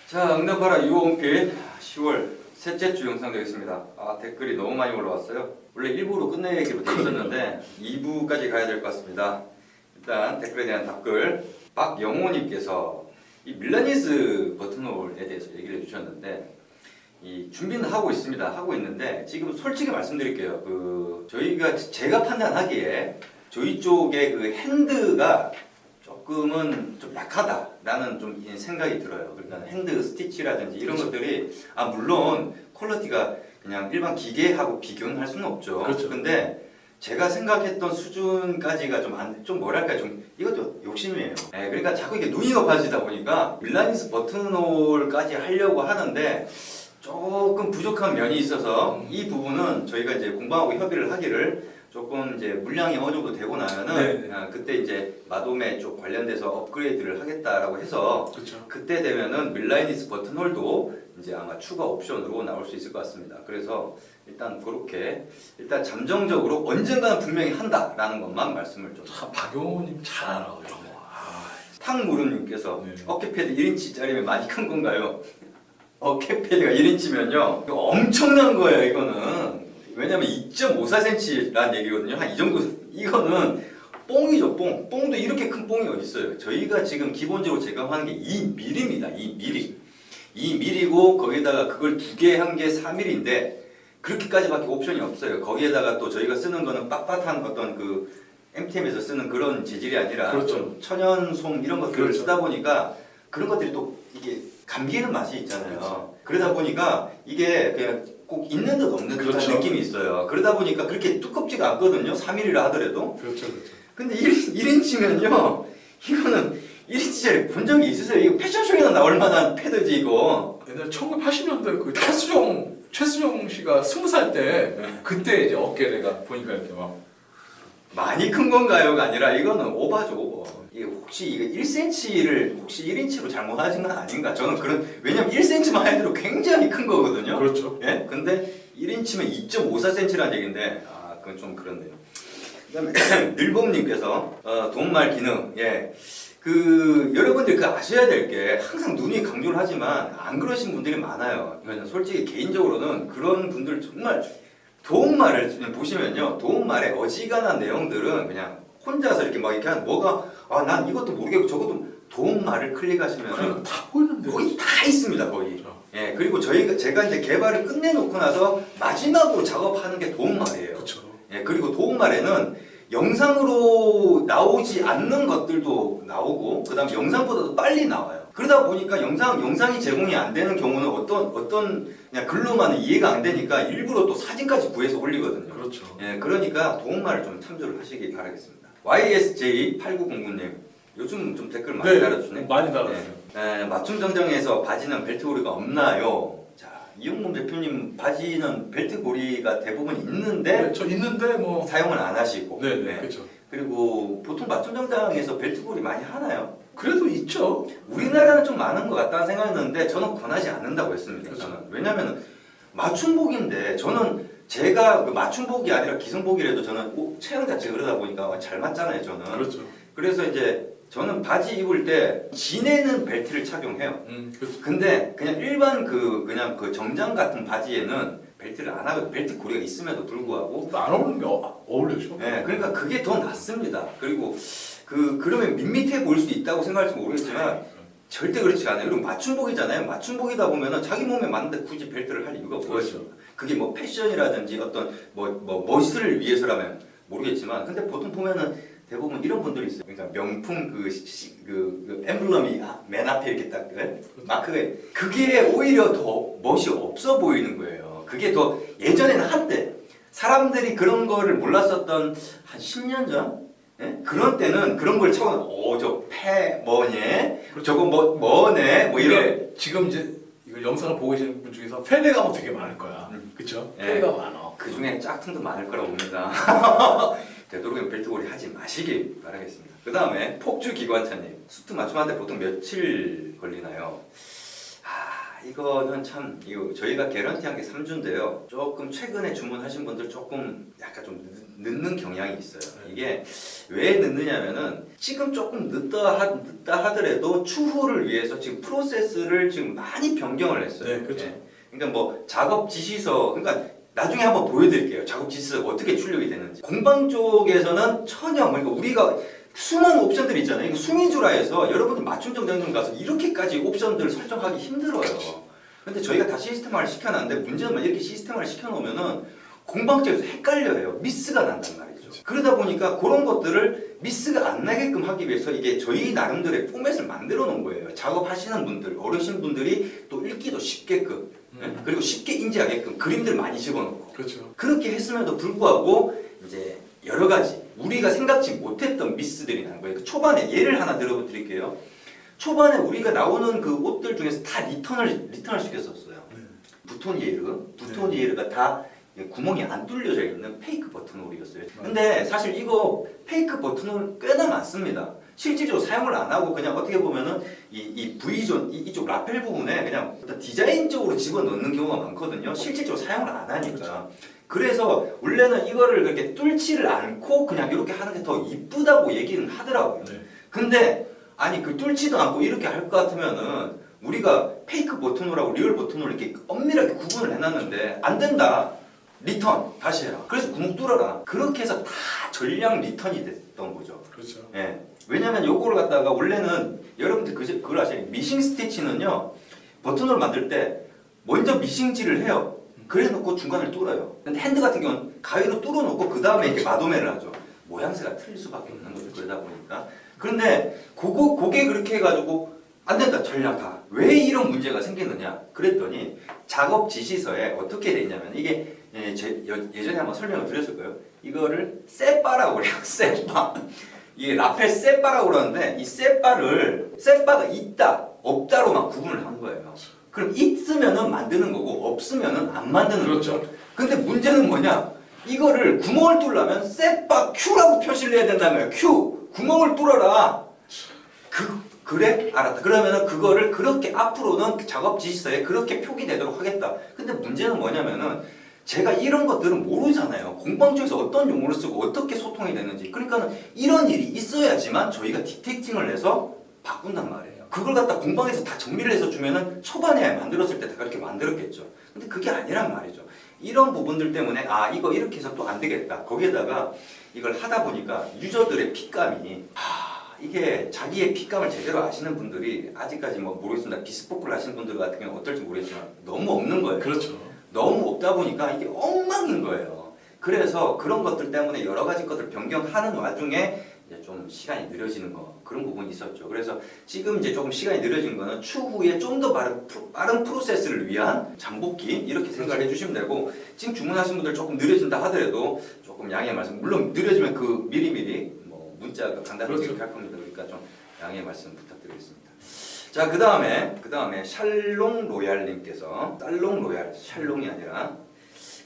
자, 응답하라 유홈필 10월 셋째 주 영상 되겠습니다. 댓글이 너무 많이 올라왔어요. 원래 1부로 끝내기로 되어 있었는데 2부까지 가야 될 것 같습니다. 일단 댓글에 대한 답글. 박영호님께서 이 밀라니스 버튼홀에 대해서 얘기를 해주셨는데 이 준비는 하고 있습니다. 하고 있는데 지금 솔직히 말씀드릴게요. 제가 판단하기에 저희 쪽에 그 핸드가 조금은 좀 약하다라는 좀 생각이 들어요. 그러니까 핸드 스티치라든지 이런 그렇죠. 것들이 물론 퀄리티가 그냥 일반 기계하고 비교는 할 수는 없죠. 그렇죠. 근데 제가 생각했던 수준까지가 좀 뭐랄까 좀 이것도 욕심이에요. 네, 그러니까 자꾸 이게 눈이 높아지다 보니까 밀라니스 버튼홀까지 하려고 하는데 조금 부족한 면이 있어서 이 부분은 저희가 이제 공방하고 협의를 하기를 조금 이제 물량이 어느 정도 되고 나면은 그때 이제 마도메 쪽 관련돼서 업그레이드를 하겠다라고 해서 그렇죠. 그때 되면은 밀라니스 버튼홀도 이제 아마 추가 옵션으로 나올 수 있을 것 같습니다. 그래서 일단 그렇게 일단 잠정적으로 언젠가는 분명히 한다라는 것만 말씀을 좀. 박용호님 잘 알아요. 탕무름님께서 네. 어깨 패드 1인치짜리면 많이 큰 건가요? 어깨 패드가 1인치면요 엄청난 거예요. 이거는 왜냐면 2.54cm라는 얘기거든요. 한 이 정도. 이거는 뽕이죠. 뽕도 이렇게 큰 뽕이 어디 있어요. 저희가 지금 기본적으로 제공하는 게 2mm입니다. 2mm고 거기다가 그걸 2개 한 게 4mm인데 그렇게까지밖에 옵션이 없어요. 거기에다가 또 저희가 쓰는 거는 빳빳한 어떤 그 MTM에서 쓰는 그런 재질이 아니라 그렇죠. 좀 천연솜 이런 것들을 그렇죠. 쓰다 보니까 그런 것들이 또 이게 감기는 맛이 있잖아요. 그렇죠. 그러다 보니까 이게 그냥 꼭 있는 듯 없는 듯한 그렇죠. 느낌이 있어요. 그러다 보니까 그렇게 두껍지가 않거든요. 3mm라 하더라도. 그렇죠. 근데 1인치면요 이거는 1인치짜리 본 적이 있으세요? 이거 패션쇼에나 나올 만한 패드지 이거. 옛날 1980년대 그 최수종 씨가 20살 때 그때 이제 어깨 내가 보니까 이렇게 막 많이 큰 건가요가 아니라 이거는 오버죠, 오버. 이게 혹시 이거 1cm를 혹시 1인치로 잘못하신 건 아닌가? 저는 왜냐면 1cm만 해도 굉장히 큰 거거든요. 그렇죠. 예? 근데 1인치면 2.54cm라는 얘기인데 그건 좀 그렇네요. 그다음에 늘봄님께서 도움말 기능. 예. 여러분들 아셔야 될 게 항상 눈이 강조를 하지만 안 그러신 분들이 많아요. 그러니까 솔직히 개인적으로는 그런 분들 정말 도움말을 보시면요. 도움말의 어지간한 내용들은 그냥 혼자서 이렇게 막 이렇게 난 이것도 모르겠고 저것도 도움말을 클릭하시면 그러니까 다 보이는데 거의 다 있습니다. 거의. 그렇죠. 예. 그리고 제가 이제 개발을 끝내놓고 나서 마지막으로 작업하는 게 도움말이에요. 그렇죠. 예. 그리고 도움말에는 영상으로 나오지 않는 것들도 나오고 그다음 영상보다도 빨리 나와요. 그러다 보니까 영상이 제공이 안 되는 경우는 어떤 그냥 글로만 이해가 안 되니까 일부러 또 사진까지 구해서 올리거든요. 그렇죠. 예, 그러니까 도움말을 좀 참조를 하시기 바라겠습니다. YSJ8909님 요즘 좀 댓글 많이 달아주시네. 많이 달았어요. 맞춤 정장에서 바지는 벨트 고리가 없나요? 자, 이용문 대표님 바지는 벨트 고리가 대부분 있는데 네, 저 있는데 뭐 사용을 안 하시고. 네, 그렇죠. 그리고 보통 맞춤 정장에서 벨트 고리 많이 하나요? 그래도 있죠. 우리나라는 좀 많은 것 같다는 생각했는데 저는 권하지 않는다고 했습니다. 그렇죠. 저는. 왜냐면 맞춤복인데 저는 제가 맞춤복이 아니라 기성복이라도 저는 체형 자체 그러다 보니까 잘 맞잖아요. 저는. 그렇죠. 그래서 이제 저는 바지 입을 때 진에는 벨트를 착용해요. 그렇죠. 근데 그냥 일반 그냥 정장 같은 바지에는 벨트를 안 하고 벨트 고리가 있음에도 불구하고 안 어울리는 게 어울리죠. 네, 그러니까 그게 더 낫습니다. 그리고 그러면 밋밋해 보일 수도 있다고 생각할지 모르겠지만 절대 그렇지 않아요. 그리고 맞춤복이잖아요. 맞춤복이다 보면은 자기 몸에 맞는데 굳이 벨트를 할 이유가 뭐겠습니까? 그게 뭐 패션이라든지 어떤 멋을 위해서라면 모르겠지만 근데 보통 보면은 대부분 이런 분들이 있어요. 그러니까 명품 그 엠블럼이 맨 앞에 이렇게 딱 마크가 그게 오히려 더 멋이 없어 보이는 거예요. 그게 더 예전에는 한때 사람들이 그런 거를 몰랐었던 한 10년 전? 예? 그런 때는 그런 걸 차고 뭐네? 저거 뭐네? 뭐 이런. 지금 이제 이거 영상을 보고 계시는 분 중에서 펠레가 되게 많을 거야. 그렇죠? 예. 펠레가 많아. 그 중에 짝퉁도 많을 거라고 봅니다. 되도록이면 벨트고리 하지 마시길 바라겠습니다. 그 다음에 폭주 기관차님 수트 맞춤하는데 보통 며칠 걸리나요? 이거는 참 이거 저희가 개런티한 게 3주인데요. 조금 최근에 주문하신 분들 조금 약간 좀 늦는 경향이 있어요. 이게 왜 늦느냐면은 지금 조금 늦다 하더라도 추후를 위해서 지금 프로세스를 지금 많이 변경을 했어요. 네, 그렇죠. 예. 그러니까 뭐 작업 지시서 그러니까 나중에 한번 보여드릴게요. 작업 지시서가 어떻게 출력이 되는지. 공방 쪽에서는 천연 그러니까 우리가 수많은 옵션들이 있잖아요. 이거 수미주라에서 여러분들 맞춤 정장점 가서 이렇게까지 옵션들을 설정하기 힘들어요. 근데 저희가 다 시스템화를 시켜놨는데 문제는 이렇게 시스템화를 시켜놓으면은 공방 쪽에서 헷갈려요. 미스가 난단 말이죠. 그러다 보니까 그런 것들을 미스가 안 나게끔 하기 위해서 이게 저희 나름대로의 포맷을 만들어 놓은 거예요. 작업하시는 분들, 어르신 분들이 또 읽기도 쉽게끔 그리고 쉽게 인지하게끔 그림들 많이 집어넣고 그렇죠. 그렇게 했음에도 불구하고 이제 여러 가지 우리가 생각지 못했던 미스들이 나는 거예요. 초반에 예를 하나 들어드릴게요. 초반에 우리가 나오는 그 옷들 중에서 다 리턴을 시켰었어요. 부톤이에르가 다 구멍이 안 뚫려져 있는 페이크 버튼홀이었어요. 근데 사실 이거 페이크 버튼홀 꽤나 많습니다. 실질적으로 사용을 안 하고 그냥 어떻게 보면은 이 V존 이쪽 라펠 부분에 그냥 디자인적으로 집어넣는 경우가 많거든요. 실질적으로 사용을 안 하니까. 그래서 원래는 이거를 그렇게 뚫지를 않고 그냥 이렇게 하는 게 더 이쁘다고 얘기는 하더라고요. 근데 아니 그 뚫지도 않고 이렇게 할 것 같으면은 우리가 페이크 버튼홀하고 리얼 버튼홀 이렇게 엄밀하게 구분을 해놨는데 안 된다. 리턴 다시 해라. 그래서 구멍 뚫어라. 그렇게 해서 다 전량 리턴이 됐던 거죠. 그렇죠. 예. 왜냐면 요거를 갖다가 원래는 여러분들 그걸 아시죠? 미싱 스티치는요. 버튼홀 만들 때 먼저 미싱질을 해요. 그래 놓고 중간을 뚫어요. 근데 핸드 같은 경우는 가위로 뚫어 놓고 그 다음에 이렇게 마도매를 하죠. 모양새가 틀릴 수밖에 없는 거죠. 그러다 보니까. 그런데 그게 그렇게 해가지고 안 된다. 전량 다. 왜 이런 문제가 생기느냐? 그랬더니 작업 지시서에 어떻게 돼 있냐면 이게 예전에 한번 설명을 드렸을 거예요. 이거를 셋바라고 그래요. 셋바. 이게 라펠 셋바라고 그러는데 이 셋바가 있다, 없다로만 구분을 한 거예요. 그럼 있으면은 만드는 거고 없으면은 안 만드는 그렇죠. 거죠. 근데 문제는 뭐냐? 이거를 구멍을 뚫으려면 셋바 Q라고 표시를 해야 된다며요. Q. 구멍을 뚫어라. 그래? 알았다. 그러면은 그거를 그렇게 앞으로는 작업 지시서에 그렇게 표기되도록 하겠다. 근데 문제는 뭐냐면은 제가 이런 것들은 모르잖아요. 공방 쪽에서 어떤 용어를 쓰고 어떻게 소통이 되는지. 그러니까 이런 일이 있어야지만 저희가 디텍팅을 해서 바꾼단 말이에요. 그걸 갖다 공방에서 다 정리를 해서 주면은 초반에 만들었을 때 다 그렇게 만들었겠죠. 근데 그게 아니란 말이죠. 이런 부분들 때문에 이거 이렇게 해서 또 안 되겠다. 거기에다가 이걸 하다 보니까 유저들의 핏감이 이게 자기의 핏감을 제대로 아시는 분들이 아직까지 뭐 모르겠습니다. 비스포크를 하시는 분들 같은 경우는 어떨지 모르겠지만 너무 없는 거예요. 그렇죠. 너무 없다 보니까 이게 엉망인 거예요. 그래서 그런 것들 때문에 여러 가지 것들 변경하는 와중에 이제 좀 시간이 느려지는 거 그런 부분이 있었죠. 그래서 지금 이제 조금 시간이 느려진 거는 추후에 좀 더 빠른 프로세스를 위한 잠복기 이렇게 생각을 해주시면 되고 지금 주문하신 분들 조금 느려진다 하더라도 조금 양해 말씀 물론 느려지면 그 미리미리 뭐 문자가 간단하게 그렇죠. 할 겁니다. 그러니까 좀 양해 말씀 부탁드리겠습니다. 자, 그 다음에 샬롱 로얄님께서 살롱 로얄, 샬롱이 아니라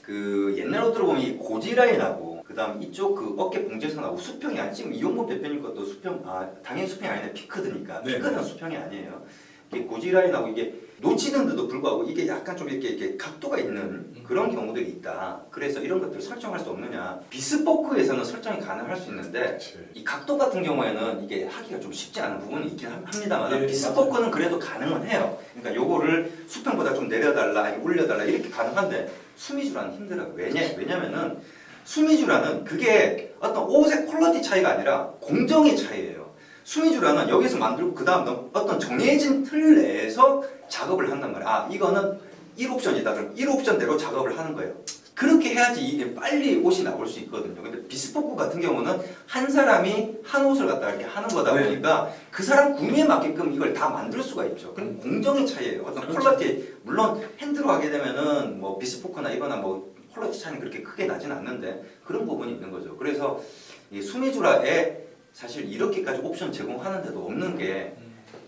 그 옛날 옷들을 보면 이 고지라인하고 그 다음 이쪽 그 어깨 봉제선하고 수평이 아니 지금 이용범 대표님 것도 수평 당연히 수평이 아니네 피크드니까 네. 피크드는 수평이 아니에요. 이게 고지라인하고 이게 놓치는데도 불구하고 이게 약간 좀 이렇게 각도가 있는 그런 경우들이 있다. 그래서 이런 것들을 설정할 수 없느냐? 비스포크에서는 설정이 가능할 수 있는데 그렇지. 이 각도 같은 경우에는 이게 하기가 좀 쉽지 않은 부분이 있긴 합니다만 네, 비스포크는 그래도 가능은 해요. 그러니까 요거를 수평보다 좀 내려달라, 아니 올려달라 이렇게 가능한데 수미주라는 힘들어요. 왜냐면은 수미주라는 그게 어떤 옷의 퀄리티 차이가 아니라 공정의 차이예요. 수미주라는 여기서 만들고 그 다음 어떤 정해진 틀 내에서 작업을 한단 말이야. 이거는 1옵션이다. 그럼 1옵션대로 작업을 하는 거예요. 그렇게 해야지 이게 빨리 옷이 나올 수 있거든요. 근데 비스포크 같은 경우는 한 사람이 한 옷을 갖다 이렇게 하는 거다 보니까 그 사람 구매에 맞게끔 이걸 다 만들 수가 있죠. 그럼 공정의 차이예요. 어떤 퀄리티 물론 핸드로 하게 되면은 뭐 비스포크나 이거나 뭐 퀄리티 차이는 그렇게 크게 나진 않는데 그런 부분이 있는 거죠. 그래서 이 수미주라에 사실 이렇게까지 옵션 제공하는데도 없는 게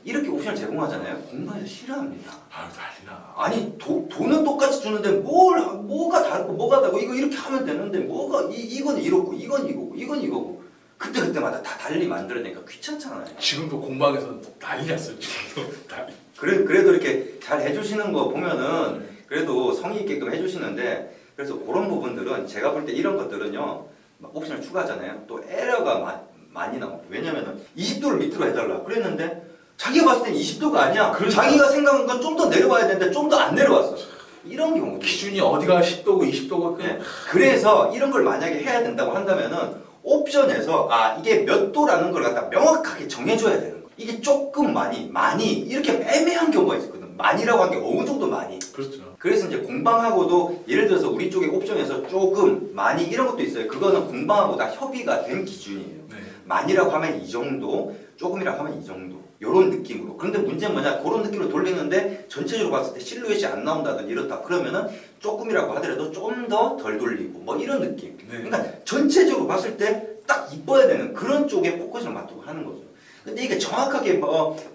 이렇게 옵션을 제공하잖아요. 공방에서 싫어합니다. 난리나. 아니 돈은 똑같이 주는데 뭐가 다르고 뭐가 다르고 이거 이렇게 하면 되는데 뭐가 이건 이렇고 이건 이거고 이건 이거고 그때마다 다 달리 만들어내니까 귀찮잖아요. 지금도 공방에서 난리 났어요. 지금도 난리. 그래도 이렇게 잘 해주시는 거 보면은 그래도 성의 있게끔 해주시는데 그래서 그런 부분들은 제가 볼 때 이런 것들은요 막 옵션을 추가하잖아요. 또 에러가 많이 나옵니다. 왜냐면은 20도를 밑으로 해달라 그랬는데 자기가 봤을 땐 20도가 아니야. 그러니까. 자기가 생각한 건 좀 더 내려와야 되는데 좀 더 안 내려왔어. 이런 경우 기준이 어디가 10도고 20도고 네. 그래서 이런 걸 만약에 해야 된다고 한다면은 옵션에서 이게 몇 도라는 걸 갖다 명확하게 정해줘야 되는 거야. 이게 조금 많이 이렇게 애매한 경우가 있었거든. 많이라고 한 게 어느 정도 많이. 그렇죠. 그래서 이제 공방하고도 예를 들어서 우리 쪽에 옵션에서 조금 많이 이런 것도 있어요. 그거는 공방하고 다 협의가 된 기준이에요. 네. 많이라고 하면 이 정도, 조금이라고 하면 이 정도. 이런 느낌으로. 그런데 문제는 뭐냐? 그런 느낌으로 돌리는데 전체적으로 봤을 때 실루엣이 안 나온다든지 이렇다. 그러면은 조금이라고 하더라도 좀 더 덜 돌리고 뭐 이런 느낌. 네. 그러니까 전체적으로 봤을 때 딱 이뻐야 되는 그런 쪽에 포커스를 맞추고 하는 거죠. 근데 이게 정확하게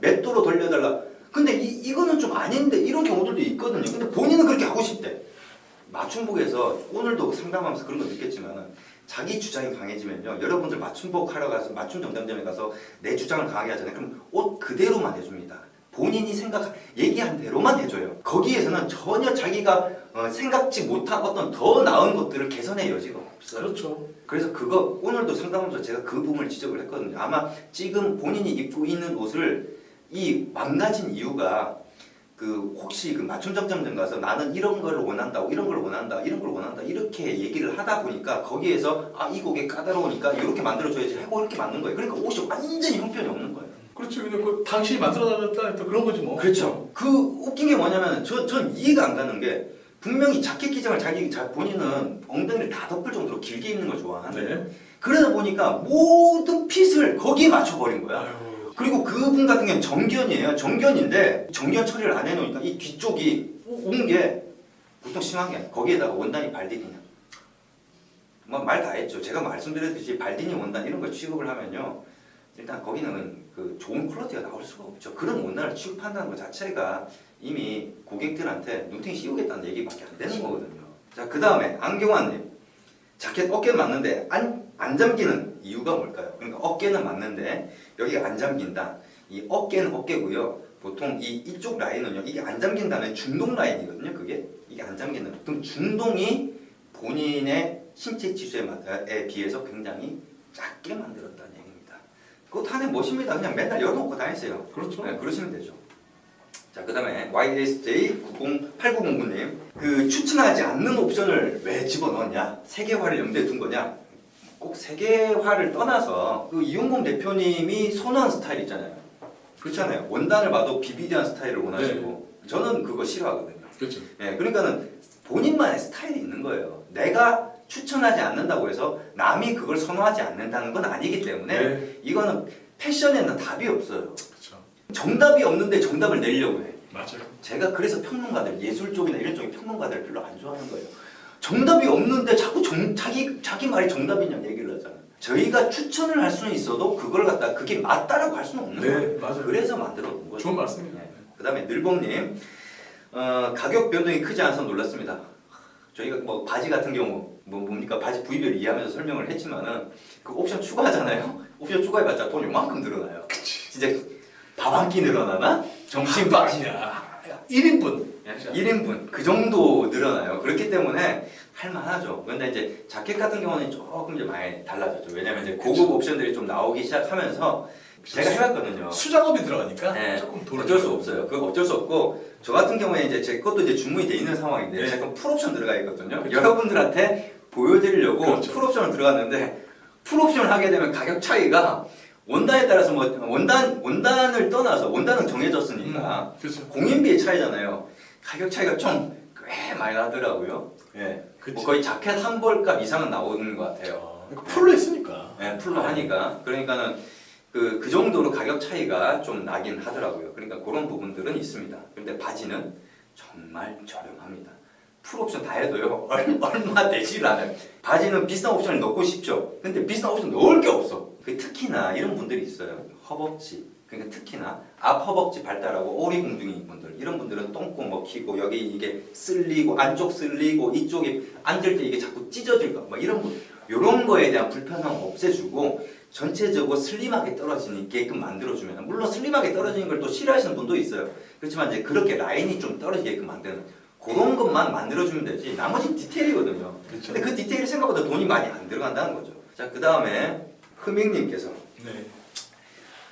몇 도로 돌려달라. 근데 이거는 좀 아닌데 이런 경우들도 있거든요. 근데 본인은 그렇게 하고 싶대. 맞춤복에서 오늘도 상담하면서 그런 거 느꼈지만은 자기 주장이 강해지면요. 여러분들 맞춤복 하러 가서 맞춤 정장점에 가서 내 주장을 강하게 하잖아요. 그럼 옷 그대로만 해줍니다. 본인이 얘기한 대로만 해줘요. 거기에서는 전혀 자기가 생각지 못한 어떤 더 나은 것들을 개선의 여지가 없어요. 그렇죠. 그래서 그거 오늘도 상담하면서 제가 그 부분을 지적을 했거든요. 아마 지금 본인이 입고 있는 옷을 이 망가진 이유가 혹시 맞춤 정장점 가서 나는 이런 걸 원한다, 이런 걸 원한다, 이런 걸 원한다 이렇게 얘기를 하다 보니까 거기에서 이 곡이 까다로우니까 이렇게 만들어줘야지 하고 이렇게 만든 거예요. 그러니까 옷이 완전히 형편이 없는 거예요. 그렇죠. 근데 당신이 만들어달라 또 그런 거지 뭐. 그렇죠. 웃긴 게 뭐냐면 전 이해가 안 가는 게 분명히 자켓 기장을 본인은 엉덩이를 다 덮을 정도로 길게 입는 걸 좋아하는데 네. 그러다 보니까 모든 핏을 거기에 맞춰버린 거야. 아유. 그리고 그분 같은 경우는 정견이에요. 정견인데 정견 처리를 안 해놓으니까 이 뒤쪽이 온 게 보통 심한 게 아니에요. 거기에다가 원단이 발디니냐. 말 다 했죠. 제가 말씀드렸듯이 발디니 원단 이런 걸 취급을 하면요. 일단 거기는 좋은 퀄리티가 나올 수가 없죠. 그런 원단을 취급한다는 것 자체가 이미 고객들한테 눈탱이 씌우겠다는 얘기밖에 안 되는 거거든요. 자, 그 다음에 안경환님. 자켓 어깨는 맞는데 안 잠기는 이유가 뭘까요? 그러니까 어깨는 맞는데 여기가 안 잠긴다. 이 어깨는 어깨고요. 보통 이쪽 라인은요. 이게 안 잠긴다는 중동 라인이거든요. 이게 안 잠기는. 그럼 중동이 본인의 신체 지수에 비해서 굉장히 작게 만들었다는 얘기입니다. 그것도 하나의 멋입니다. 그냥 맨날 열어놓고 다니세요. 그렇죠. 네, 그러시면 되죠. 자, 그 다음에 YSJ8909님 추천하지 않는 옵션을 왜 집어넣었냐? 세계화를 염두에 둔 거냐? 꼭 세계화를 떠나서 이용범 대표님이 선호한 스타일 있잖아요. 그렇잖아요. 원단을 봐도 비비디한 스타일을 원하시고 저는 그거 싫어하거든요. 그렇죠. 네, 그러니까는 본인만의 스타일이 있는 거예요. 내가 추천하지 않는다고 해서 남이 그걸 선호하지 않는다는 건 아니기 때문에 네. 이거는 패션에는 답이 없어요. 그렇죠. 정답이 없는데 정답을 내려고 해. 맞아요. 제가 그래서 평론가들, 예술 쪽이나 이런 쪽의 평론가들 별로 안 좋아하는 거예요. 정답이 없는데 자꾸 자기 말이 정답이냐고 얘기를 하잖아요. 저희가 추천을 할 수는 있어도 그걸 갖다 그게 맞다라고 할 수는 없는 거예요. 네, 맞아요. 그래서 만들어 놓은 거죠. 좋은 말씀입니다. 네. 그 다음에 늘봉님, 가격 변동이 크지 않아서 놀랐습니다. 저희가 바지 같은 경우 뭡니까 바지 부위별 이해하면서 설명을 했지만은 그 옵션 추가하잖아요. 옵션 추가해봤자 돈 요만큼 늘어나요. 그치. 진짜 밥 한 끼 늘어나나? 점심 밥 아니야. 1인분. 1인분 그 정도 늘어나요. 그렇기 때문에 할만하죠. 그런데 이제 자켓 같은 경우는 조금 이제 많이 달라졌죠. 왜냐면 이제 고급 옵션들이 좀 나오기 시작하면서 제가 해봤거든요. 수작업이 들어가니까 네. 조금 돈을 어쩔 수 없어요. 그거 어쩔 수 없고 저 같은 경우에 이제 제 것도 이제 주문이 돼 있는 상황인데 네. 잠깐 풀옵션 들어가 있거든요. 그렇죠. 여러분들한테 보여드리려고 그렇죠. 풀옵션을 들어갔는데 풀옵션을 하게 되면 가격 차이가 원단에 따라서 원단을 떠나서 원단은 정해졌으니까 그렇죠. 공인비의 차이잖아요. 가격 차이가 좀 꽤 많이 나더라고요. 예. 그치. 거의 자켓 한 벌값 이상은 나오는 것 같아요. 풀로 했으니까. 예, 풀로 하니까. 그러니까는 그 정도로 가격 차이가 좀 나긴 하더라고요. 그러니까 그런 부분들은 있습니다. 근데 바지는 정말 저렴합니다. 풀 옵션 다 해도요, 얼마 되질 않아요. 바지는 비싼 옵션을 넣고 싶죠. 근데 비싼 옵션 넣을 게 없어. 특히나 이런 분들이 있어요. 허벅지. 그러니까 특히나 앞 허벅지 발달하고 오리공둥이 분들 이런 분들은 똥꼬 먹히고 여기 이게 쓸리고 안쪽 쓸리고 이쪽에 앉을 때 이게 자꾸 찢어질까 막 이런 거에 대한 불편함 없애주고 전체적으로 슬림하게 떨어지게끔 만들어주면, 물론 슬림하게 떨어지는 걸 또 싫어하시는 분도 있어요. 그렇지만 이제 그렇게 라인이 좀 떨어지게끔 만드는 그런 것만 만들어주면 되지 나머지 디테일이거든요. 그렇죠. 근데 그 디테일이 생각보다 돈이 많이 안 들어간다는 거죠. 자, 그 다음에 흐밍님께서 네.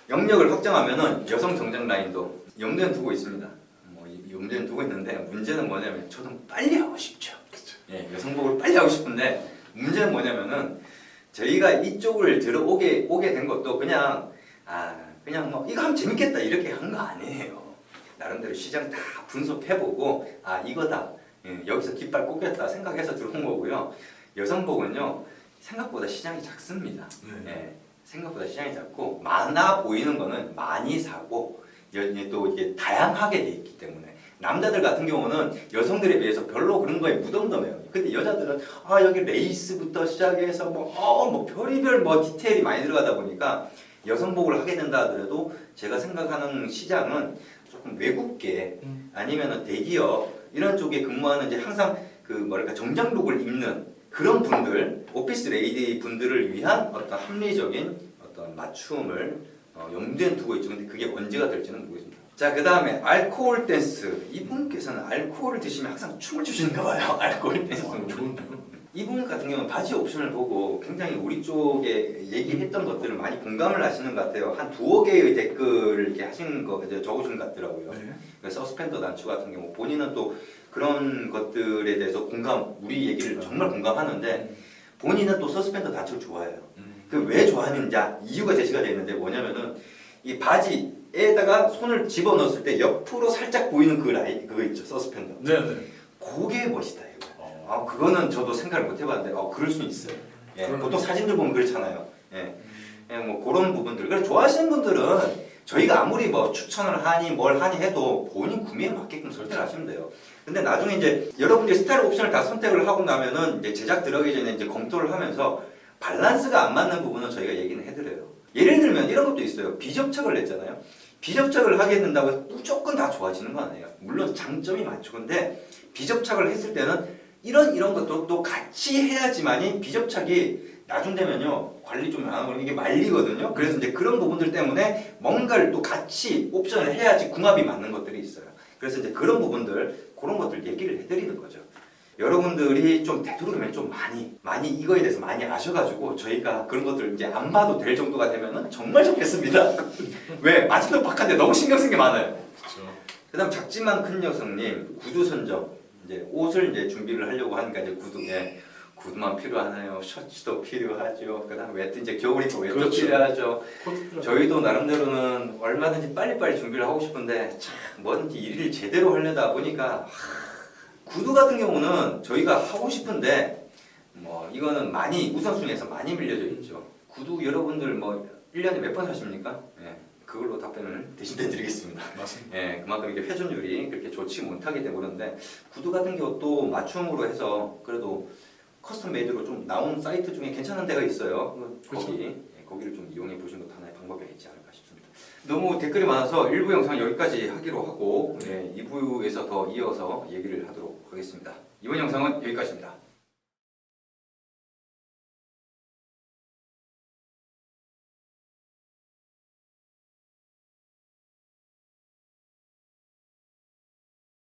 영역을 확장하면은 여성 정장 라인도 염두에 두고 있습니다. 뭐 염두에 두고 있는데 문제는 뭐냐면 저도 빨리 하고 싶죠. 그렇죠. 예, 여성복을 빨리 하고 싶은데 문제는 뭐냐면은 저희가 이쪽을 들어오게 된 것도 그냥 그냥 뭐 이거 하면 재밌겠다 이렇게 한 거 아니에요. 나름대로 시장 다 분석해보고 이거다. 예, 여기서 깃발 꽂겠다 생각해서 들어온 거고요. 여성복은요 생각보다 시장이 작습니다. 네. 예, 생각보다 시장이 작고 많아 보이는 거는 많이 사고 또 이게 다양하게 돼 있기 때문에 남자들 같은 경우는 여성들에 비해서 별로 그런 거에 무덤덤해요. 근데 여자들은 여기 레이스부터 시작해서 뭐 별의별 뭐 디테일이 많이 들어가다 보니까 여성복을 하게 된다 하더라도 제가 생각하는 시장은 조금 외국계 아니면은 대기업 이런 쪽에 근무하는 이제 항상 그 뭐랄까 정장복을 입는 그런 분들, 오피스 레이디 분들을 위한 어떤 합리적인 어떤 맞춤을 염두에 두고 있죠. 근데 그게 언제가 될지는 모르겠습니다. 자, 그 다음에 알코올 댄스. 이분께서는 알코올을 드시면 항상 춤을 추시는가 봐요. 알코올 댄스. 좋은데요? 이분 같은 경우는 바지 옵션을 보고 굉장히 우리 쪽에 얘기했던 것들을 많이 공감을 하시는 것 같아요. 한 2억개의 댓글을 이렇게 하시는 거, 적으신 것 같더라고요. 네. 서스펜더 단추 같은 경우 본인은 또 그런 것들에 대해서 우리 얘기를 정말 공감하는데 본인은 또 서스펜더 단추를 좋아해요. 그 왜 좋아하는지 이유가 제시가 되어 있는데 뭐냐면은 이 바지에다가 손을 집어 넣었을 때 옆으로 살짝 보이는 그 라인 그거 있죠, 서스펜더. 네네. 그게 멋있다 이거. 그거는 저도 생각을 못 해봤는데 그럴 수 있어요. 예, 보통 사진들 보면 그렇잖아요. 뭐 그런 부분들. 그래서 좋아하시는 분들은 저희가 아무리 뭐 추천을 하니 뭘 하니 해도 본인 구매에 맞게끔 선택을 하시면 돼요. 근데 나중에 이제 여러분들이 스타일 옵션을 다 선택을 하고 나면은 이제 제작 들어가기 전에 이제 검토를 하면서 밸런스가 안 맞는 부분은 저희가 얘기는 해드려요. 예를 들면 이런 것도 있어요. 비접착을 냈잖아요. 비접착을 하게 된다고 해서 무조건 다 좋아지는 거 아니에요. 물론 장점이 많죠. 근데 비접착을 했을 때는 이런 것도 또 같이 해야지만이 비접착이 나중 되면요 관리 좀 안 하고 이게 말리거든요. 그래서 이제 그런 부분들 때문에 뭔가를 또 같이 옵션을 해야지 궁합이 맞는 것들이 있어요. 그래서 이제 그런 것들 얘기를 해드리는 거죠. 여러분들이 좀 되도록이면 좀 많이 이거에 대해서 많이 아셔가지고 저희가 그런 것들 이제 안 봐도 될 정도가 되면은 정말 좋겠습니다. 왜? 맞은편 박한데 너무 신경 쓴 게 많아요. 그렇죠. 그다음 작지만 큰 여성님 구두 선정 이제 옷을 이제 준비를 하려고 하니까 이제 구두만 필요하나요? 셔츠도 필요하죠. 그다음 외투 이제 겨울이니까 외투 그렇죠. 필요하죠. 저희도 나름대로는 얼마든지 빨리빨리 준비를 하고 싶은데 참 뭐든지 일을 제대로 하려다 보니까 구두 같은 경우는 저희가 하고 싶은데 뭐 이거는 우선순위에서 많이 밀려져 있죠. 구두 여러분들 뭐 1년에 몇 번 사십니까? 예, 그걸로 답변을 대신 드리겠습니다. 맞습니다. 예, 그만큼 이게 회전율이 그렇게 좋지 못하게 되버렸는데 구두 같은 경우도 맞춤으로 해서 그래도 커스텀 메이드로 좀 나온 사이트 중에 괜찮은 데가 있어요. 거기를 좀 이용해 보시는 것도 하나의 방법이 있지 않을까 싶습니다. 너무 댓글이 많아서 1부 영상 여기까지 하기로 하고 2부에서 더 이어서 얘기를 하도록 하겠습니다. 이번 영상은 여기까지입니다.